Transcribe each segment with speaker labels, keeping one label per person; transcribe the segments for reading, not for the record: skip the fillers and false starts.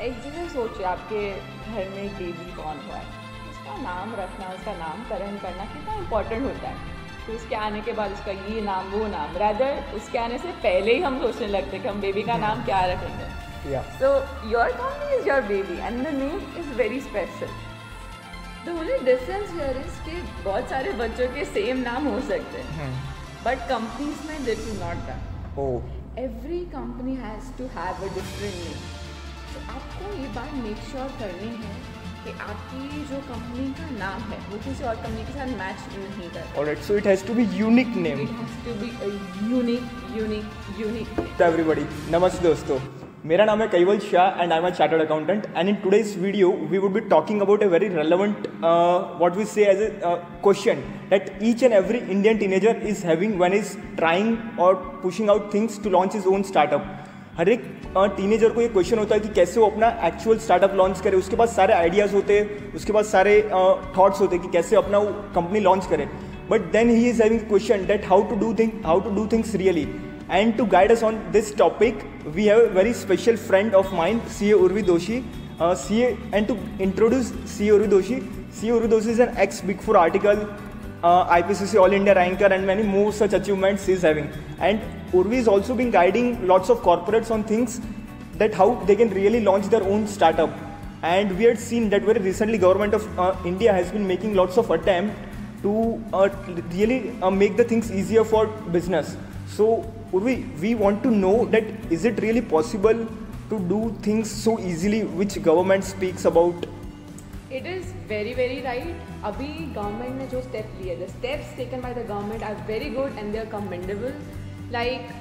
Speaker 1: एक चीज़ सोचिए, आपके घर में एक बेबी बॉर्न हुआ है, उसका नाम रखना, उसका नामकरण करना कितना इम्पोर्टेंट होता है। तो उसके आने के बाद उसका ये नाम वो नाम, रादर उसके आने से पहले ही हम सोचने लगते हैं कि हम बेबी का नाम क्या रखेंगे। So your company is your baby and the name is very special. The only difference here is कि बहुत सारे बच्चों के सेम नाम हो सकते हैं, बट कंपनीज में this is not that. Every company has to have a different name. तो आपको ये बात मेक श्योर करनी है कि आपकी जो कंपनी का नाम है वो किसी और कंपनी के साथ मैच नहीं करता।
Speaker 2: Alright, so it has to be unique name.
Speaker 1: It has to be a unique name.
Speaker 2: To everybody, नमस्ते दोस्तों, मेरा नाम है caval Shah and I'm a chartered accountant, and in today's video we would be talking about a very relevant what we say as a question that each and every Indian teenager is having when is trying or pushing out things to launch his own startup. हर एक teenager को ये question होता है कि कैसे वो अपना actual startup launch करे। उसके पास सारे आइडियाज़ होते हैं, उसके पास सारे थॉट्स होते हैं कि कैसे अपना वो कंपनी लॉन्च करे, but then he is having question that how to do things really. And to guide us on this topic we have a very special friend of mind, CA Urvi Doshi, CA, and to introduce CA Urvi Doshi is an ex-Big Four article, IPCC All India ranker, and many more such achievements he is having. And Urvi is also been guiding lots of corporates on things that how they can really launch their own startup. And we had seen that very recently government of India has been making lots of attempt to really make the things easier for business. So Urvi, we want to know that is it really possible to do things so easily which government speaks about?
Speaker 1: It is very right. अभी government ने जो step लिए, the steps taken by the government are very good and they are commendable. Like,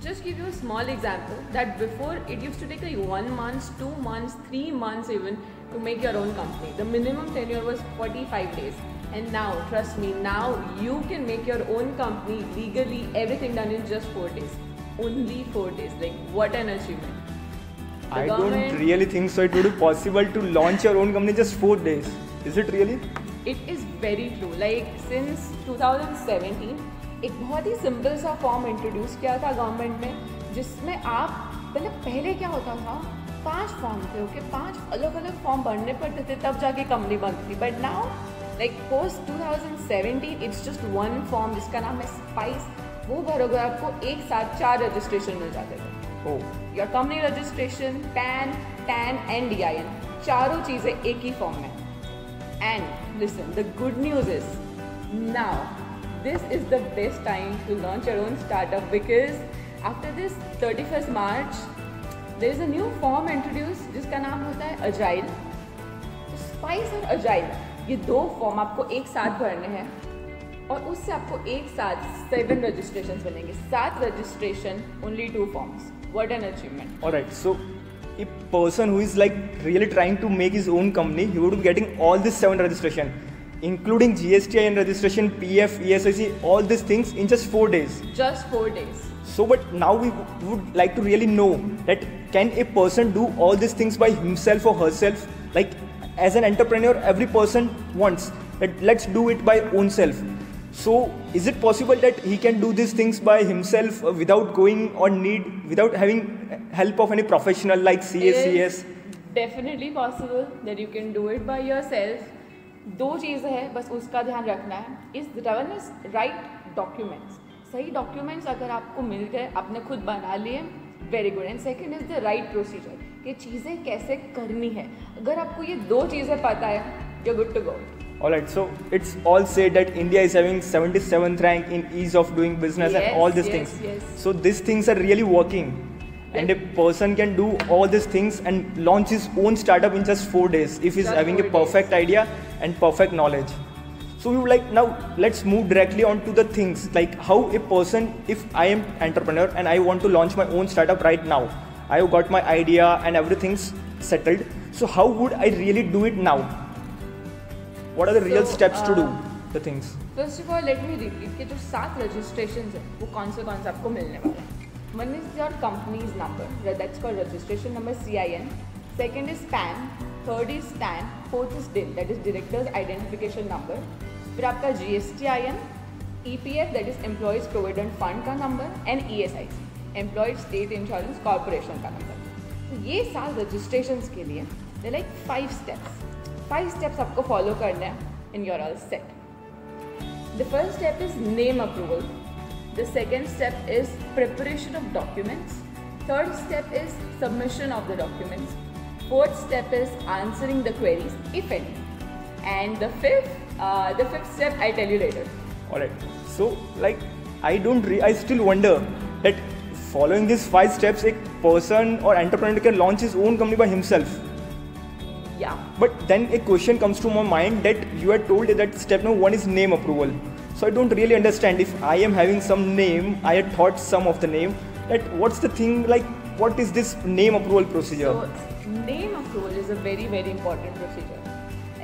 Speaker 1: just give you a small example that before it used to take like 1 month, 2 months, 3 months even to make your own company. The minimum tenure was 45 days. And now, trust me, now you can make your own company legally, everything done in just 4 days. Only 4 days. Like, what an achievement.
Speaker 2: I don't really think so. It would be possible to launch your own company just 4 days. Is it really?
Speaker 1: It is very true. Like since 2017, एक बहुत ही simple सा form introduce किया था government ने, जिसमें आप मतलब पहले क्या होता था, 5 फॉर्म थे, ओके, 5 अलग अलग फॉर्म भरने पड़ते थे तब जाके कंपनी बनती थी। But now like post 2017 it's just 1 form जिसका नाम है स्पाइस। वो भरोगे आपको एक साथ 4 रजिस्ट्रेशन मिल जाते थे। Your company registration, pan, tan and DIN, चारों चीज़ें एक ही फॉर्म में। And listen, the good news is now this is the best time to launch your own startup, because after this 31st March there is a new form introduced जिसका नाम होता है Agile. तो spice और Agile, ये 2 form आपको एक साथ भरने हैं और उससे आपको एक साथ 7 रजिस्ट्रेशन मिलेंगे। 7 registration, only 2 forms. What an achievement.
Speaker 2: Alright, so a person who is like really trying to make his own company, he would be getting all these 7 registration, including GSTIN registration, PF, ESIC, all these things in just 4 days.
Speaker 1: Just 4 days.
Speaker 2: So, but now we would like to really know that can a person do all these things by himself or herself? Like as an entrepreneur, every person wants that let's do it by own self. So, is it possible that he can do these things by himself without going or without having help of any professional like CACS?
Speaker 1: Definitely possible that you can do it by yourself. 2 चीज़ें हैं, बस उसका ध्यान रखना है। इस one is right documents. सही documents अगर आपको मिल गए, आपने खुद बना लिए, very good. And second is the right procedure, कि चीज़ें कैसे करनी है। अगर आपको ये 2 चीज़ें पता है, you are good to go.
Speaker 2: Alright, so it's all said that India is having 77th rank in ease of doing business and all these things.
Speaker 1: Yes.
Speaker 2: So these things are really working. And a person can do all these things and launch his own startup in just 4 days if he's having a perfect idea and perfect knowledge. So we would like, now let's move directly on to the things like how a person, if I am entrepreneur and I want to launch my own startup right now, I've got my idea and everything's settled. So how would I really do it now? What are the real steps to do the things?
Speaker 1: First of all, let me repeat कि जो 7 registrations हैं वो कौन से आपको मिलने वाले हैं। One is your company's number, that's called registration number, CIN. Second is PAN, third is TAN, fourth is DIN, that is Director's Identification Number. फिर आपका GSTIN, EPF, that is Employees Provident Fund का number, and ESIC, Employee State Insurance Corporation का number. तो ये साल registrations के लिए they like 5 steps आपको फॉलो करना है in your all set. The first step is name approval. The second step is preparation of documents. Third step is submission of the documents. Fourth step is answering the queries if any. And the fifth step I'll tell you later.
Speaker 2: Alright. So like I still wonder that following these 5 steps, a person or entrepreneur can launch his own company by himself.
Speaker 1: Yeah.
Speaker 2: But then a question comes to my mind that you had told that step number 1 is name approval. So I don't really understand if I am having some name, I had thought some of the name, that what's the thing, like what is this name approval procedure?
Speaker 1: So name approval is a very very important procedure.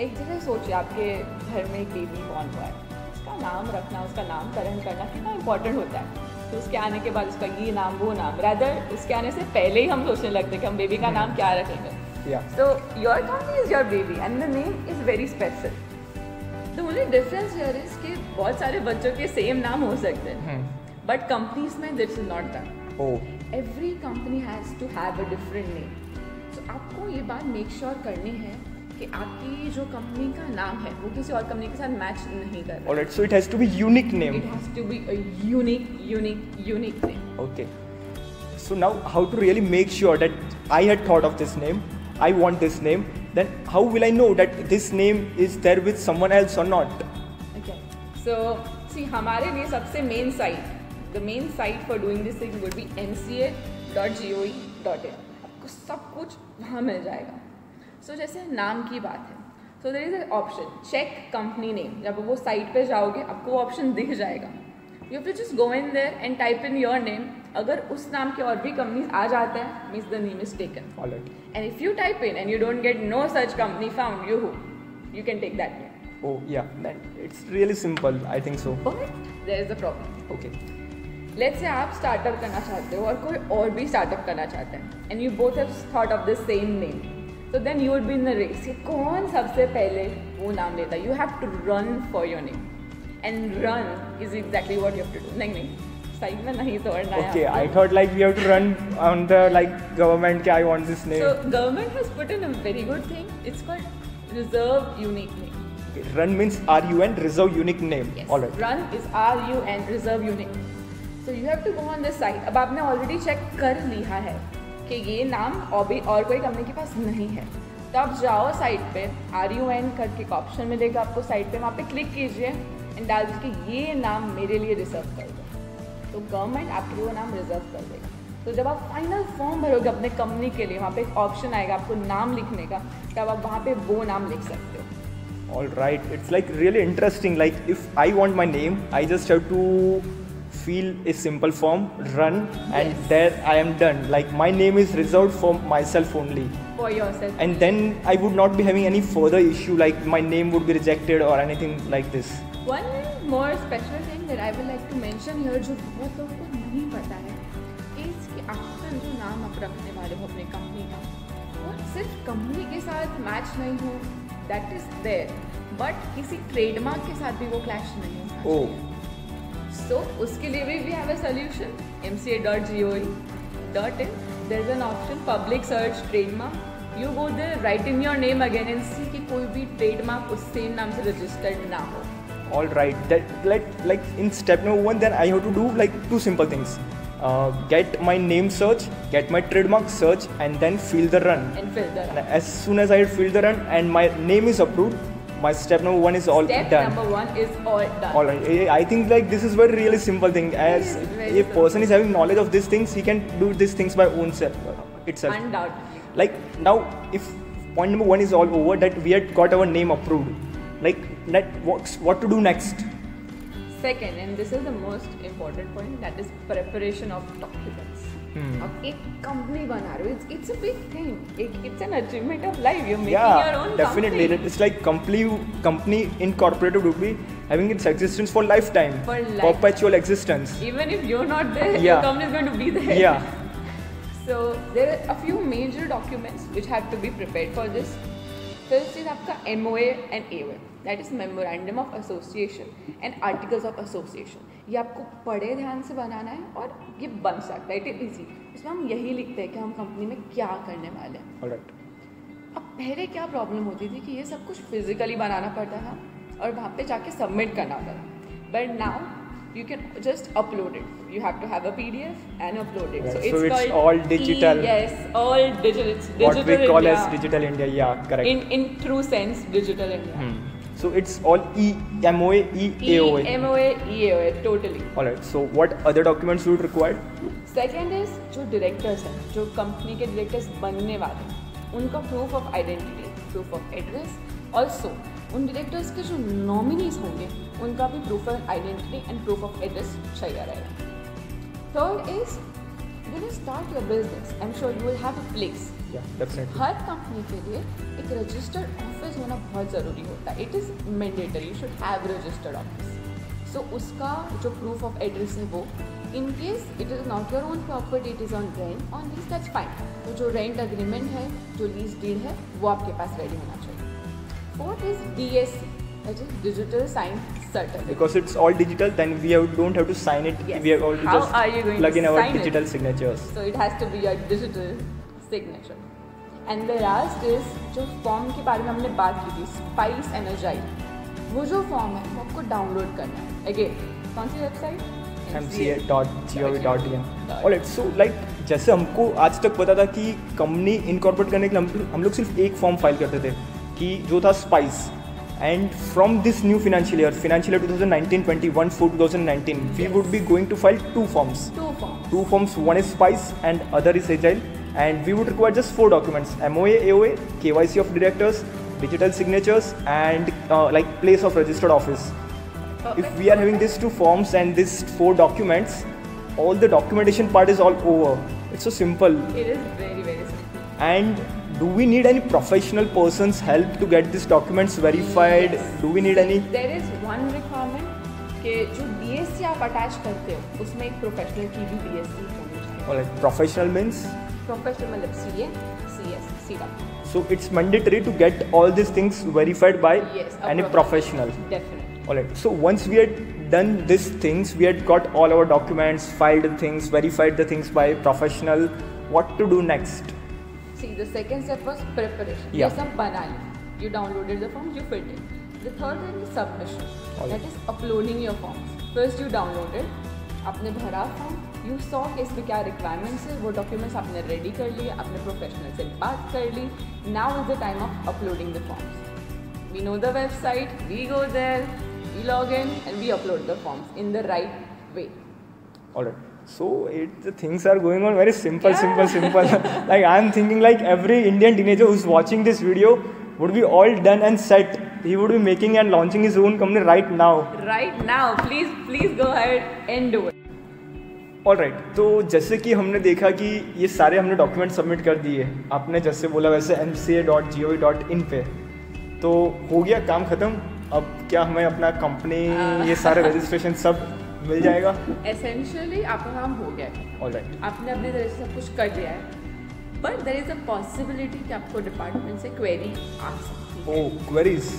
Speaker 1: एक जगह सोचिए आपके घर में एक baby born हुआ है, उसका नाम रखना, उसका नामकरण करना कितना इंपॉर्टेंट होता है. तो उसके आने के बाद उसका ये नाम वो नाम, रादर उसके आने से पहले ही हम सोचने लगते हैं कि हम बेबी का नाम क्या रखेंगे. So your company is your baby and the name is very special. The only difference here is कि बहुत सारे बच्चों के सेम नाम हो सकते हैं, बट कंपनीज में this is not that. Every company has to have a different name. So आपको ये बात मेक श्योर करनी है कि आपकी जो कंपनी का नाम है वो किसी और कंपनी के साथ मैच नहीं कर रहा.
Speaker 2: Alright, so it has to be unique name.
Speaker 1: It has to be a unique name.
Speaker 2: Okay. So now how to really make sure that I had thought of this name, I want this name, then how will I know that this name is there with someone else or not?
Speaker 1: Okay. So see, हमारे लिए सबसे the main site for doing this thing would be mca.goe.in. आपको सब कुछ वहाँ मिल जाएगा. सो जैसे नाम की बात है, so there is a option check company name. जब वो साइट पे जाओगे आपको वो ऑप्शन दिख जाएगा. You have to just go in there and type in your name. अगर उस नाम के और भी कंपनीज आ जाता है means the name is taken. And if you type in and you don't get no such company found, you can take that name.
Speaker 2: Oh yeah, then it's really simple, I think so.
Speaker 1: But there is a problem.
Speaker 2: Okay.
Speaker 1: Let's say आप startup करना चाहते हो और कोई और भी startup करना चाहता है and you both have thought of the same name. So then you would be in the race. कि कौन सबसे पहले वो नाम लेता है. You have to run for your name. And run is exactly what you have to do. नहीं side में नहीं तोड़ना है.
Speaker 2: Okay, I thought like we have to run on the like government कि I want this name.
Speaker 1: So government has put in a very good thing. It's called reserve unique name.
Speaker 2: Okay, run means RUN, reserve unique name.
Speaker 1: Yes.
Speaker 2: Alright.
Speaker 1: Run is RUN, reserve unique. So you have to go on this site. अब आपने already check कर लिया है कि ये नाम और कोई कंपनी के पास नहीं है. तो आप जाओ साइट पे, RUN करके एक ऑप्शन मिलेगा आपको साइट पे, वहाँ पे क्लिक कीजिए एंड डाल दीजिए ये नाम मेरे लिए रिजर्व कर दो. तो गवर्नमेंट आपके लिए वो नाम रिजर्व कर देगा. तो जब आप फाइनल फॉर्म भरोगे अपने कंपनी के लिए, वहाँ पे एक ऑप्शन आएगा आपको नाम लिखने का, तब आप वहाँ पे वो नाम लिख सकते हो.
Speaker 2: Alright, it's like really interesting. Like if I want my name, I just have to fill a simple form, run, and
Speaker 1: Yes.
Speaker 2: there I am done. Like my name is reserved for myself only.
Speaker 1: For yourself.
Speaker 2: And then I would not be having any further issue like my name would be rejected or anything like this.
Speaker 1: One more special thing that I would like to mention here जो बहुत लोगों को नहीं पता है is कि आपका जो नाम आप रखने वाले हो अपनी कंपनी का वो सिर्फ कंपनी के साथ मैच नहीं हो, that is there, but किसी ट्रेडमार्क के साथ भी वो क्लैश नहीं होना चाहिए. So उसके लिए भी we have a solution. mca.goe.in. There's an option public search trademark. You go there, write in your name again and see कि कोई भी trademark उस same नाम से registered ना हो.
Speaker 2: All right. That like in step number 1, then I have to do like 2 simple things. Get my name search, get my trademark search, and then fill the run.
Speaker 1: And fill the run.
Speaker 2: And as soon as I fill the run and my name is approved, my step number 1 is all
Speaker 1: Step
Speaker 2: done.
Speaker 1: number 1 is all done.
Speaker 2: All right. I think like this is very really simple thing. As
Speaker 1: It is very
Speaker 2: a person is having knowledge of these things, he can do these things by own self itself.
Speaker 1: Undoubtedly.
Speaker 2: Like now, if point number 1 is all over, that we had got our name approved, like that what to do next?
Speaker 1: Second, and this is the most important point, that is preparation of documents. अब एक company बना रहे हो, it's a big thing. It's an achievement of life. You're making your own
Speaker 2: definitely.
Speaker 1: company.
Speaker 2: It's like company incorporated would be having its existence for lifetime,
Speaker 1: For lifetime.
Speaker 2: perpetual existence.
Speaker 1: Even if you're not there,
Speaker 2: Yeah.
Speaker 1: your company is going to be there.
Speaker 2: Yeah.
Speaker 1: So there are a few major documents which have to be prepared for this. First is आपका MOA and AOA, that is memorandum of association and articles of association. ये आपको बड़े ध्यान से बनाना है और ये बन सकता है, इट इज ईजी। इसमें हम यही लिखते हैं कि हम कंपनी में क्या करने वाले हैं।
Speaker 2: ऑलराइट।
Speaker 1: अब पहले क्या प्रॉब्लम होती थी कि ये सब कुछ फिजिकली बनाना पड़ता था और वहाँ पे जाके सबमिट करना होता था, but now you can just upload it. You have to have a PDF and upload it.
Speaker 2: Right. So it's all digital.
Speaker 1: Yes, all digital. It's digital
Speaker 2: What we call
Speaker 1: India.
Speaker 2: as digital India. Yeah, correct.
Speaker 1: In true sense, digital India.
Speaker 2: So it's all MOA, AOA.
Speaker 1: MOA, AOA, totally.
Speaker 2: Alright. So what other documents would require?
Speaker 1: Second is जो directors हैं, जो company के directors बनने वाले हैं, उनका proof of identity, proof of address. Also, उन directors के जो नॉमिनीज होंगे उनका भी proof of identity and proof of address चाहिए रहेगा। Third is when you start your business, I am sure you will have a place. Her company के लिए एक रजिस्टर्ड ऑफिस होना बहुत ज़रूरी होता है। It is mandatory, you should have registered office. So उसका जो प्रूफ ऑफ एड्रेस है वो, in case it is not your own property, it is on rent, on lease, that's fine. तो जो रेंट अग्रीमेंट है, जो लीज डीड है, वो आपके पास रेडी होना चाहिए। Fourth is DSC, that is Digital Sign Certificate.
Speaker 2: Because it's all digital, then don't have to sign it.
Speaker 1: Yes.
Speaker 2: We have all to
Speaker 1: How
Speaker 2: just
Speaker 1: are you going
Speaker 2: plug
Speaker 1: to
Speaker 2: in our
Speaker 1: sign
Speaker 2: digital
Speaker 1: it?
Speaker 2: signatures.
Speaker 1: So it has to be a digital signature. And the last is जो form के बारे में हमने बात की थी, spice energise, वो जो फॉर्म है वो आपको डाउनलोड करना है। अगेन कौन सी website?
Speaker 2: mca.gov.in. Alright, so like जैसे हमको आज तक पता था कि कंपनी इनकॉर्पोरेट करने के लिए हम लोग सिर्फ एक फॉर्म फाइल करते थे कि जो था spice, and from this new financial year 2019-21 for 2019 we would be going to file two forms. One is spice and other is agile, and we would require just 4 documents: MOA, AOA, KYC of directors, digital signatures, and like place of registered office. If we are having these 2 forms and these 4 documents, all the documentation part is all over. It's so simple.
Speaker 1: It is very, very simple.
Speaker 2: And do we need any professional person's help to get these documents verified?
Speaker 1: Yes.
Speaker 2: Do we need any?
Speaker 1: There is one requirement कि जो DSC आप attach करते हो उसमें एक professional की भी DSC होनी चाहिए।
Speaker 2: Alright, professional means?
Speaker 1: Professional मतलब CA, CS, CW.
Speaker 2: So it's mandatory to get all these things verified by any professional.
Speaker 1: Definitely.
Speaker 2: Alright, so once we had done these things, we had got all our documents, filed the things, verified the things by professional, what to do next?
Speaker 1: See, the second step was preparation.
Speaker 2: Yeah.
Speaker 1: ये सब बना ली, you downloaded the forms, you filled it. The third one is submission. That is uploading your forms. First you downloaded, आपने भरा form, you saw कि इसमें क्या requirements है, वो documents आपने ready कर लिए, आपने professional से बात कर ली. Now is the time of uploading the forms. We know the website, we go there, we log in and we upload the forms in the right way.
Speaker 2: Alright. So the things are going on very simple. Like I'm thinking like every Indian teenager who's watching this video would be all done and set. He would be making and launching his own company right now.
Speaker 1: Right now, please go ahead and do it.
Speaker 2: Alright, तो जैसे कि हमने देखा कि ये सारे हमने document submit कर दिए, आपने जैसे बोला वैसे mca.gov.in पे, तो हो गया काम ख़त्म। अब क्या हमें अपना कंपनी ये सारे रजिस्ट्रेशन सब मिल जाएगा?
Speaker 1: Essentially आपका काम हो गया है।
Speaker 2: Alright.
Speaker 1: आपने अपने तरह से सब कुछ कर लिया है, but there is a possibility कि आपको डिपार्टमेंट से क्वेरी आ सकती है।
Speaker 2: Oh, queries?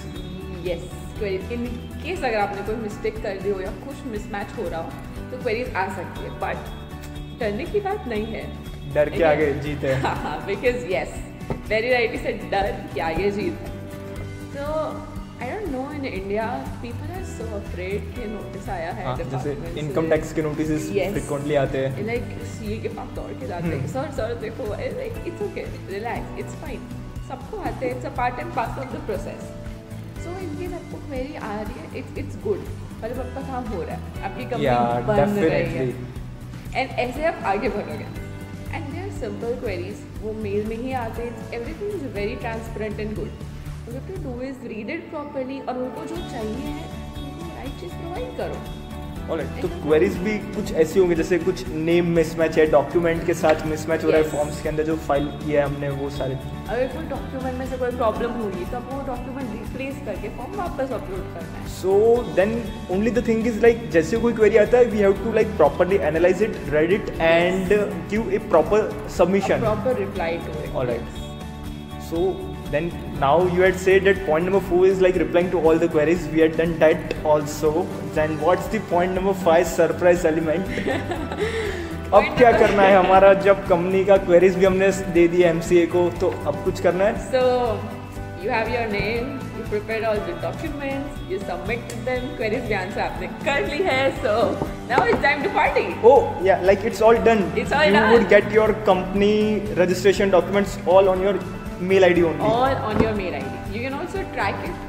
Speaker 1: Yes, query in case अगर आपने कोई मिस्टेक कर दी हो या कुछ मिसमैच हो रहा हो तो क्वेरीज आ सकती है, बट डरने की बात नहीं है।
Speaker 2: डर के आगे जीत है।
Speaker 1: हाँ, because yes, very rightly said, डर के आगे जीत है। तो I don't know, in India people are so afraid कि नोटिस आया है
Speaker 2: जैसे इनकम टैक्स के नोटिस फ्रीक्वेंटली आते हैं,
Speaker 1: लाइक सीए के पास दौड़ के जाते हैं, सर देखो, like it's okay, relax, it's fine, सबको आते हैं, it's a part and parcel of the process. So in case आपको क्वेरी आ रही है, इट्स गुड, मतलब आपका काम हो रहा है, आपकी कंपनी बन रही है, एंड ऐसे आप आगे बढ़ोगे। And they are simple queries, वो मेल में ही आते हैं, everything is very transparent and good. What you have to do is read it properly और उनको जो चाहिए है उनको राइट चीज़ प्रोवाइड करो।
Speaker 2: ऑलराइट, तो क्वेरीज भी कुछ ऐसी होंगी जैसे कुछ नेम मिसमैच है, डॉक्यूमेंट के साथ मिसमैच हो रहा है, फॉर्म्स के अंदर जो फाइल किया है हमने वो सारे,
Speaker 1: अगर कोई डॉक्यूमेंट में से कोई प्रॉब्लम होगी तो आपको वो डॉक्यूमेंट रिप्लेस करके फॉर्म वापस अपलोड करना है।
Speaker 2: So then only the thing is like जैसे कोई क्वेरी आता है, we have to like properly analyse it, read it and give a proper submission,
Speaker 1: proper reply to it.
Speaker 2: Alright, so Then now you had said that point number 4 is like replying to all the queries. We had done that also. Then what's the point number 5 surprise element? अब क्या करना है हमारा, जब company का queries भी हमने दे दी MCA को, तो अब कुछ करना है.
Speaker 1: So you have your name, you prepared all the documents, you submitted them, queries भी आंसर आपने कर ली है, so now it's time to party.
Speaker 2: Oh yeah, like it's all done.
Speaker 1: It's all
Speaker 2: you
Speaker 1: done.
Speaker 2: would get your company registration documents all on your mail ID only.
Speaker 1: All on your mail ID. You can also track it.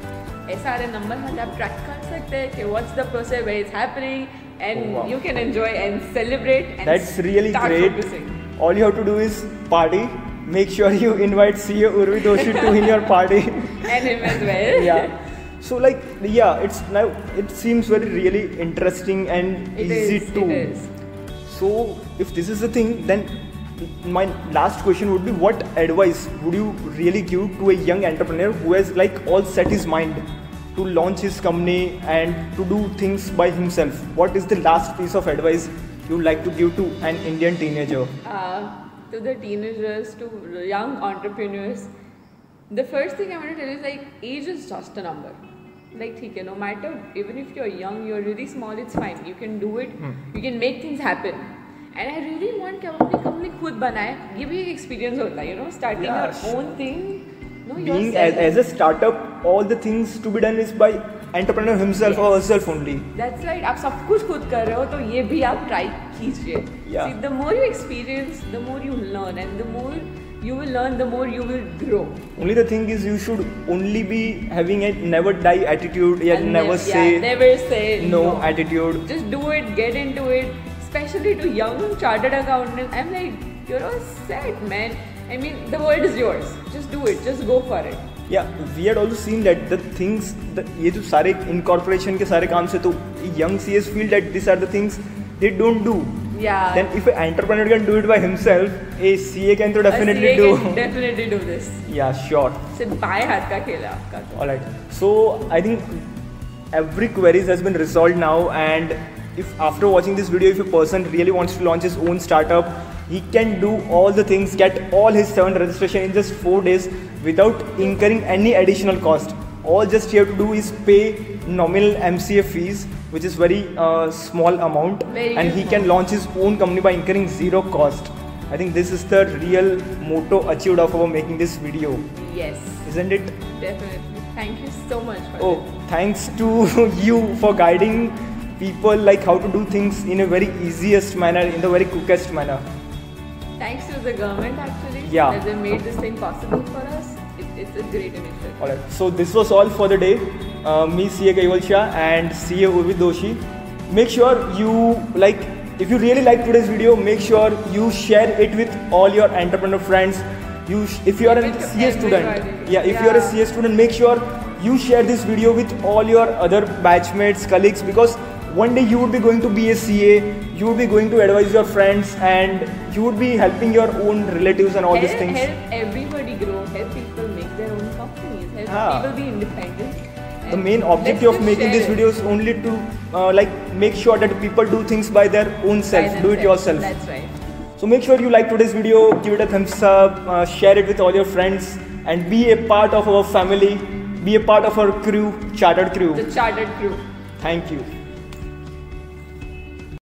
Speaker 1: SRN number है, आप track कर सकते हैं कि what's the process, where it's happening, and
Speaker 2: Oh, wow.
Speaker 1: you can enjoy and celebrate and
Speaker 2: That's really
Speaker 1: start
Speaker 2: great.
Speaker 1: focusing.
Speaker 2: All you have to do is party. Make sure you invite CA Urvi Doshi to in your party.
Speaker 1: And him as well.
Speaker 2: Yeah. So like yeah, it's now it seems very really interesting and
Speaker 1: It
Speaker 2: easy
Speaker 1: is,
Speaker 2: too.
Speaker 1: it is.
Speaker 2: So if this is the thing, then my last question would be, what advice would you really give to a young entrepreneur who has like all set his mind to launch his company and to do things by himself? What is the last piece of advice you would like to give to an Indian teenager?
Speaker 1: To the teenagers, to young entrepreneurs, the first thing I want to tell you is like age is just a number. Like ठीक है, no matter, even if you're young, you're really small, it's fine. You can do it. You can make things happen. And I really want कि हम अपनी company खुद बनाए. ये भी एक एक्सपीरियंस होता है, you know, starting
Speaker 2: Yes.
Speaker 1: your own thing. No,
Speaker 2: Being
Speaker 1: yourself.
Speaker 2: as a startup, all the things to be done is by entrepreneur himself or herself only.
Speaker 1: That's right. आप सब कुछ खुद कर रहे हो, तो ये भी आप try कीजिए.
Speaker 2: Yeah.
Speaker 1: See, the more you experience, the more you learn, and the more you will learn, the more you will grow.
Speaker 2: Only the thing is, you should only be having a never die attitude. Yeah,
Speaker 1: And
Speaker 2: never
Speaker 1: yeah, never say
Speaker 2: no attitude.
Speaker 1: Just do it, get into it. Especially to young chartered accountants, I'm like, you're all set, man. I mean, the world is yours. Just do it. Just go for it.
Speaker 2: Yeah, we had also seen that the things, ये जो सारे incorporation के सारे काम से, तो young CAs feel that these are the things they don't do.
Speaker 1: Yeah.
Speaker 2: Then if an entrepreneur can do it by himself, a CA can तो definitely
Speaker 1: A CA
Speaker 2: do.
Speaker 1: can definitely do this.
Speaker 2: Yeah, sure.
Speaker 1: सिर्फ बाएं हाथ का खेल है आपका.
Speaker 2: Alright. So I think every queries has been resolved now, and if after watching this video, if a person really wants to launch his own startup, he can do all the things, get all his 7 registration in just 4 days without incurring any additional cost. All just he have to do is pay nominal MCA fees, which is very small amount,
Speaker 1: Very
Speaker 2: and he
Speaker 1: small.
Speaker 2: can launch his own company by incurring 0 cost. I think this is the real motto achieved of our making this video,
Speaker 1: Yes.
Speaker 2: isn't it?
Speaker 1: Definitely. Thank you so much for
Speaker 2: Oh, thanks to you for guiding people like how to do things in a very easiest manner, in the very quickest manner.
Speaker 1: Thanks to the government actually.
Speaker 2: Yeah.
Speaker 1: That they made this thing possible for us. It's a great initiative.
Speaker 2: Alright, so this was all for the day. Me, CA Kaival Shah and CA Urvi Doshi. Make sure you like, if you really like today's video, make sure you share it with all your entrepreneur friends. If you are a
Speaker 1: With
Speaker 2: CA student,
Speaker 1: everybody.
Speaker 2: yeah, if you are a
Speaker 1: Yeah.
Speaker 2: CA student, make sure you share this video with all your other batchmates, colleagues, because one day you would be going to be a CA, you would be going to advise your friends, and you would be helping your own relatives and all these things.
Speaker 1: Help everybody grow. Help people make their own companies. Help
Speaker 2: Ah.
Speaker 1: people be independent.
Speaker 2: The
Speaker 1: And
Speaker 2: main objective
Speaker 1: let's
Speaker 2: of
Speaker 1: just
Speaker 2: making
Speaker 1: share
Speaker 2: this
Speaker 1: it
Speaker 2: video is only to like make sure that people do things by their own
Speaker 1: by
Speaker 2: self, do it
Speaker 1: themselves.
Speaker 2: yourself.
Speaker 1: That's right.
Speaker 2: So make sure you like today's video, give it a thumbs up, share it with all your friends, and be a part of our family, be a part of our crew, Chartered Crew.
Speaker 1: The chartered crew.
Speaker 2: Thank you.